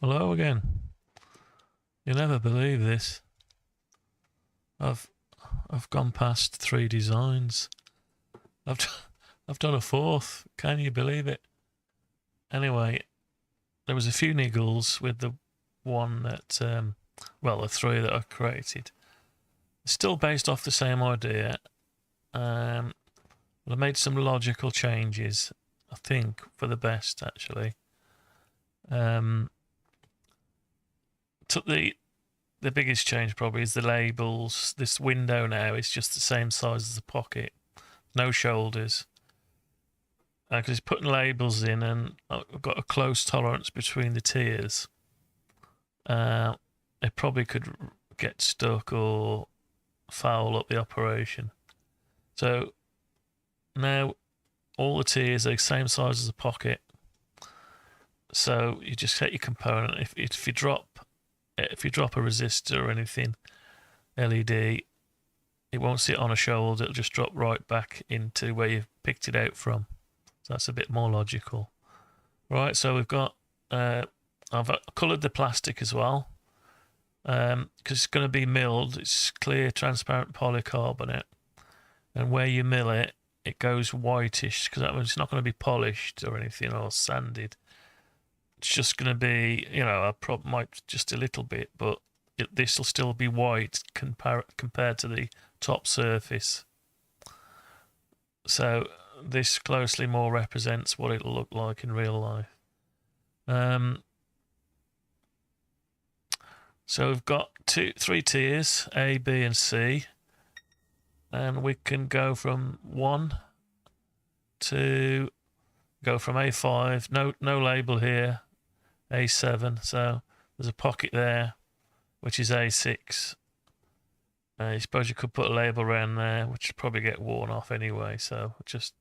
Hello again. You'll never believe this. I've gone past 3 designs. I've done a 4th. Can you believe it? Anyway, there was a few niggles with the one that, well, the 3 that I created. Still based off the same idea. But I made some logical changes. I think for the best, actually. Took the biggest change probably is the labels. This window now is just the same size as the pocket, no shoulders, because it's putting labels in, and I've got a close tolerance between the tiers. It probably could get stuck or foul up the operation. So now all the tiers are the same size as the pocket. So you just set your component. If you drop a resistor or anything, LED, it won't sit on a shoulder, it'll just drop right back into where you've picked it out from. So that's a bit more logical. Right, so we've got, I've coloured the plastic as well, because it's going to be milled. It's clear, transparent polycarbonate, and where you mill it, it goes whitish, because it's not going to be polished or anything or sanded. It's just going to be, I probably might just a little bit, but this will still be white compared to the top surface. So this closely more represents what it'll look like in real life. So we've got 3 tiers, A, B, and C, and we can go from 1 to go from A5. No label here. A7, so there's a pocket there, which is A6. I suppose you could put a label around there, which would probably get worn off anyway, so it just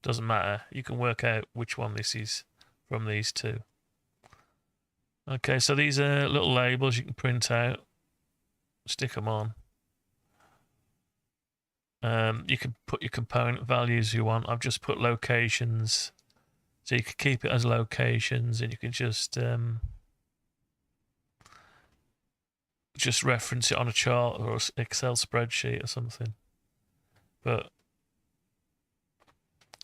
doesn't matter. You can work out which one this is from these 2. Okay, so these are little labels you can print out, stick them on. You can put your component values you want. I've just put locations, so you can keep it as locations, and you can just reference it on a chart or an Excel spreadsheet or something. But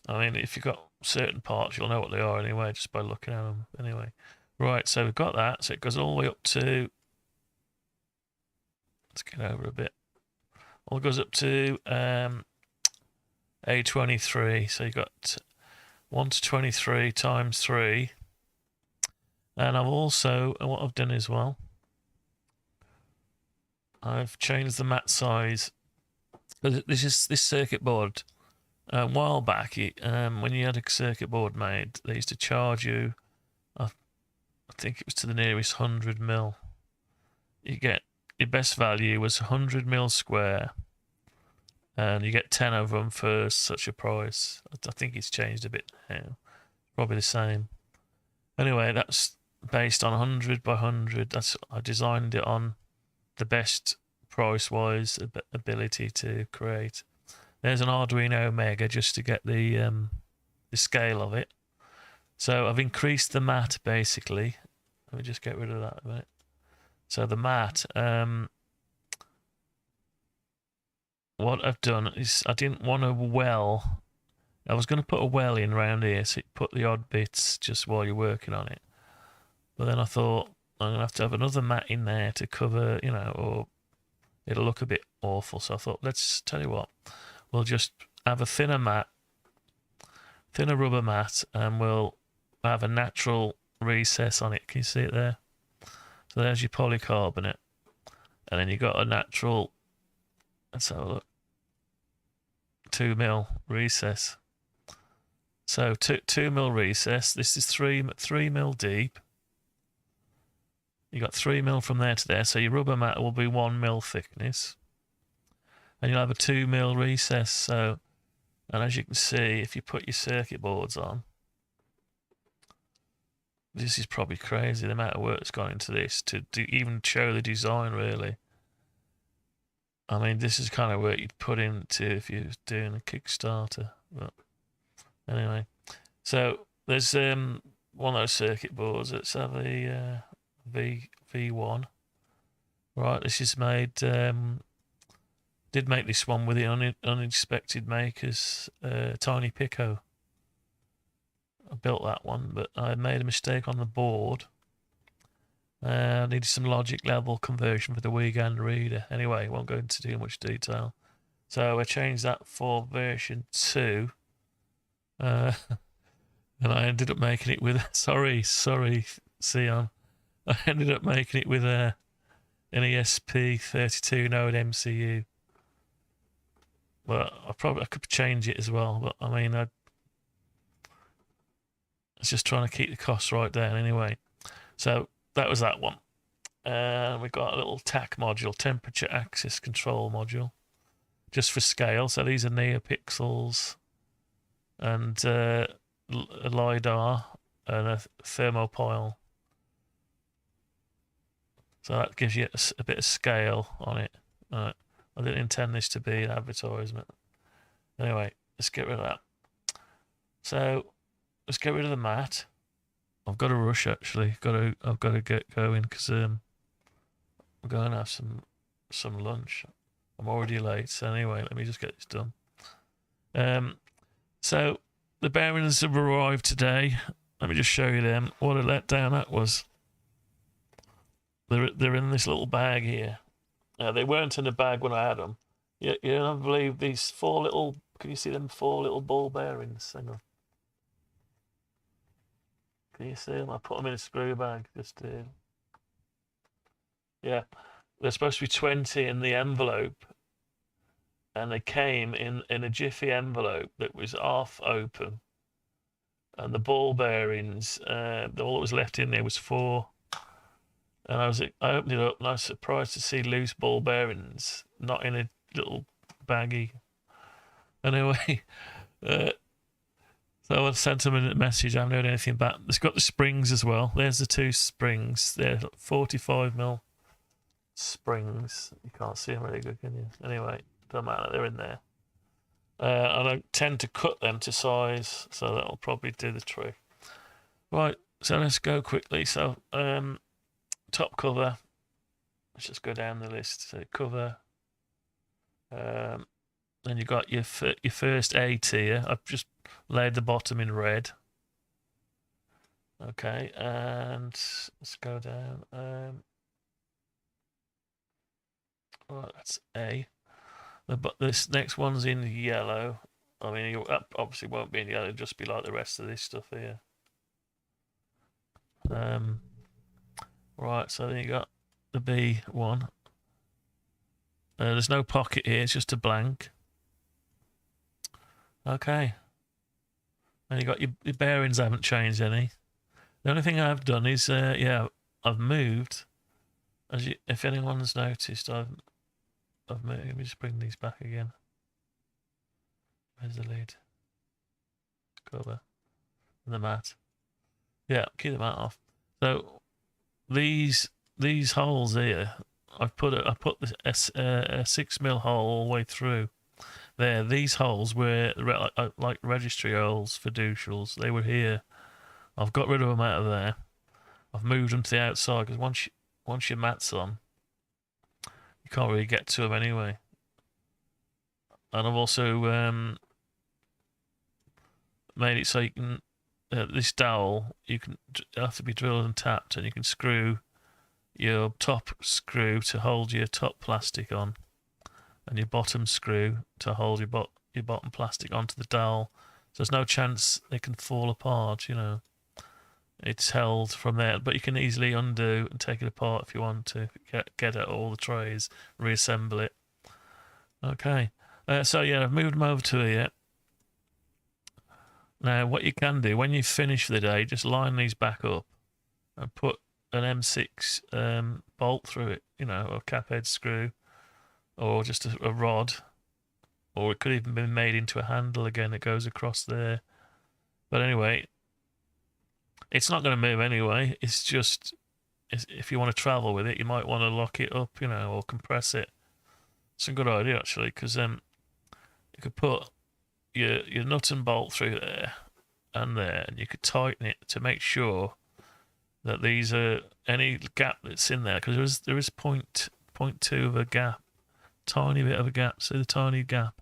I mean, if you've got certain parts, you'll know what they are anyway, just by looking at them. Anyway, right, so we've got that. So it goes all the way up to, let's get over a bit. All goes up to A23. So you've got 1 to 23 times 3. And I've also, what I've done as well, I've changed the mat size. This circuit board, a while back, when you had a circuit board made, they used to charge you, I think it was to the nearest 100 mil. You get, your best value was 100 mil square, and you get 10 of them for such a price. I think it's changed a bit now. Probably the same. Anyway, that's based on 100 by 100. I designed it on the best price-wise ability to create. There's an Arduino Mega just to get the scale of it. So I've increased the mat basically. Let me just get rid of that a minute. So the mat, what I've done is I didn't want a well. I was going to put a well in around here, so you put the odd bits just while you're working on it. But then I thought I'm going to have another mat in there to cover, or it'll look a bit awful. So I thought, let's tell you what, we'll just have a thinner rubber mat, and we'll have a natural recess on it. Can you see it there? So there's your polycarbonate, and then you've got a natural, let's have a look, 2 mil recess. So 2 mil recess. This is 3 mil deep. You got 3 mil from there to there, so your rubber mat will be 1 mil thickness, and you'll have a 2 mil recess. So, and as you can see, if you put your circuit boards on, this is probably crazy, the amount of work that's gone into this to even show the design, really. I mean, this is kind of work you'd put into if you're doing a Kickstarter. But anyway, so there's one of those circuit boards. Let's have a V1. Right, this is made. Did make this one with the unexpected makers, Tiny Pico. I built that one, but I made a mistake on the board. I needed some logic level conversion for the Wiegand reader. Anyway, won't go into too much detail. So I changed that for version 2. And I ended up making it with... Sorry, Sion. I ended up making it with an ESP32 node MCU. But I could change it as well. But I mean, I was just trying to keep the costs right down anyway. So that was that one. And we got a little TAC module, temperature axis control module, just for scale. So these are neopixels and a LiDAR and a thermopile. So that gives you a bit of scale on it. I didn't intend this to be an advertisement. Anyway, let's get rid of that. So let's get rid of the mat. I've got to rush actually. I've got to get going because I'm going to have some lunch. I'm already late. So anyway, let me just get this done. So the bearings have arrived today. Let me just show you them. What a letdown that was. They're in this little bag here. They weren't in the bag when I had them. You don't believe these 4 little... Can you see them 4 little ball bearings? Hang on. Can you see them? I put them in a screw bag just to... Yeah. They're supposed to be 20 in the envelope. And they came in a jiffy envelope that was half open. And the ball bearings, all that was left in there was 4. And I opened it up and I was surprised to see loose ball bearings, not in a little baggie. Anyway, so I sent them a message. I haven't heard anything back. It's got the springs as well. There's the 2 springs. They're 45mm springs. You can't see them really good, can you? Anyway, don't matter. They're in there. And I tend to cut them to size, so that'll probably do the trick. Right, so let's go quickly. So, top cover. Let's just go down the list. So cover. Then you got your first A tier. I've just laid the bottom in red. Okay, and let's go down. Right, that's A. But this next one's in yellow. I mean, it obviously won't be in yellow. It'll just be like the rest of this stuff here. Right, so then you got the B one. There's no pocket here, it's just a blank. Okay. And you got your bearings haven't changed any. The only thing I've done is, yeah, I've moved. If anyone's noticed, I've moved. Let me just bring these back again. Where's the lid? Cover. And the mat. Yeah, keep the mat off. So these holes here, I put the 6mm hole all the way through. There, these holes were like registry holes for fiducials. They were here. I've got rid of them out of there. I've moved them to the outside because once your mat's on, you can't really get to them anyway. And I've also made it so you can this dowel have to be drilled and tapped, and you can screw your top screw to hold your top plastic on, and your bottom screw to hold your bottom plastic onto the dowel. So there's no chance they can fall apart, you know. It's held from there, but you can easily undo and take it apart if you want to. Get out all the trays, reassemble it. Okay, so yeah, I've moved them over to here. Now, what you can do, when you finish the day, just line these back up and put an M6 bolt through it, you know, or cap head screw, or just a rod, or it could even be made into a handle again that goes across there. But anyway, it's not going to move anyway. It's just, if you want to travel with it, you might want to lock it up, you know, or compress it. It's a good idea, actually, because you could put your nut and bolt through there, and you could tighten it to make sure that these are any gap that's in there, because there is point two of a gap, tiny bit of a gap. See the tiny gap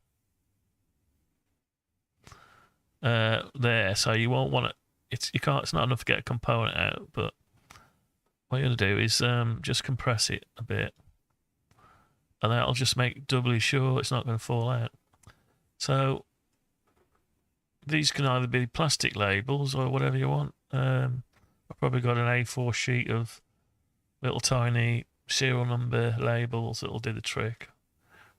there. So you won't want it. It's not enough to get a component out, but what you're gonna do is just compress it a bit, and that'll just make doubly sure it's not going to fall out. So these can either be plastic labels or whatever you want. I've probably got an A4 sheet of little tiny serial number labels that'll do the trick.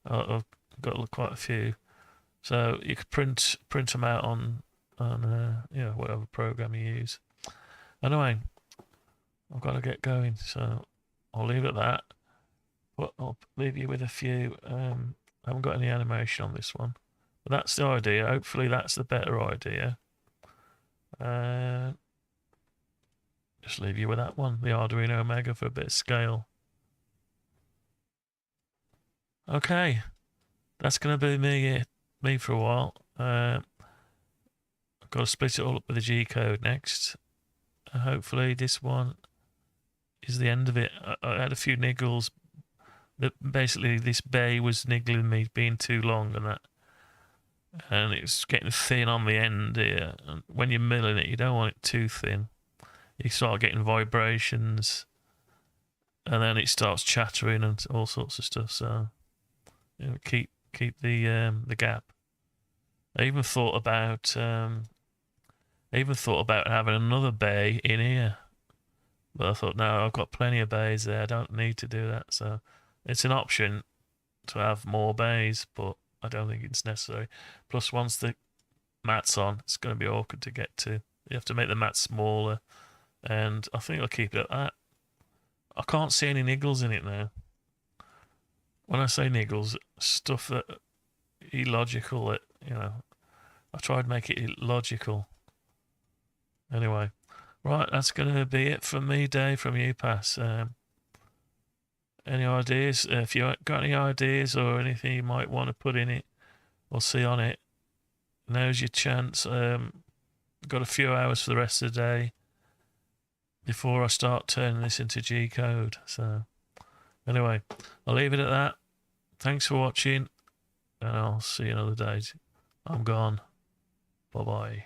I've got quite a few, so you could print them out on whatever program you use. Anyway, I've got to get going, so I'll leave it at that. But I'll leave you with a few. I haven't got any animation on this one, but that's the idea. Hopefully that's the better idea. Just leave you with that one, the Arduino Omega, for a bit of scale. Okay, that's going to be me for a while. I've got to split it all up with the G code next. Hopefully this one is the end of it. I had a few niggles. Basically, this bay was niggling me, being too long and it's getting thin on the end here. And when you're milling it, you don't want it too thin. You start getting vibrations, and then it starts chattering and all sorts of stuff. So keep the gap. I even thought about having another bay in here, but I thought, no, I've got plenty of bays there. I don't need to do that. So it's an option to have more bays, but I don't think it's necessary. Plus, once the mat's on, it's going to be awkward to get to. You have to make the mat smaller, and I think I'll keep it at that. I can't see any niggles in it now. When I say niggles, stuff that illogical, that, I tried to make it illogical. Anyway, right, that's going to be it from me, Dave, from UPass. Any ideas? If you got any ideas or anything you might want to put in it or see on it, now's your chance. Got a few hours for the rest of the day before I start turning this into G code. So anyway, I'll leave it at that. Thanks for watching, and I'll see you another day. I'm gone. Bye bye.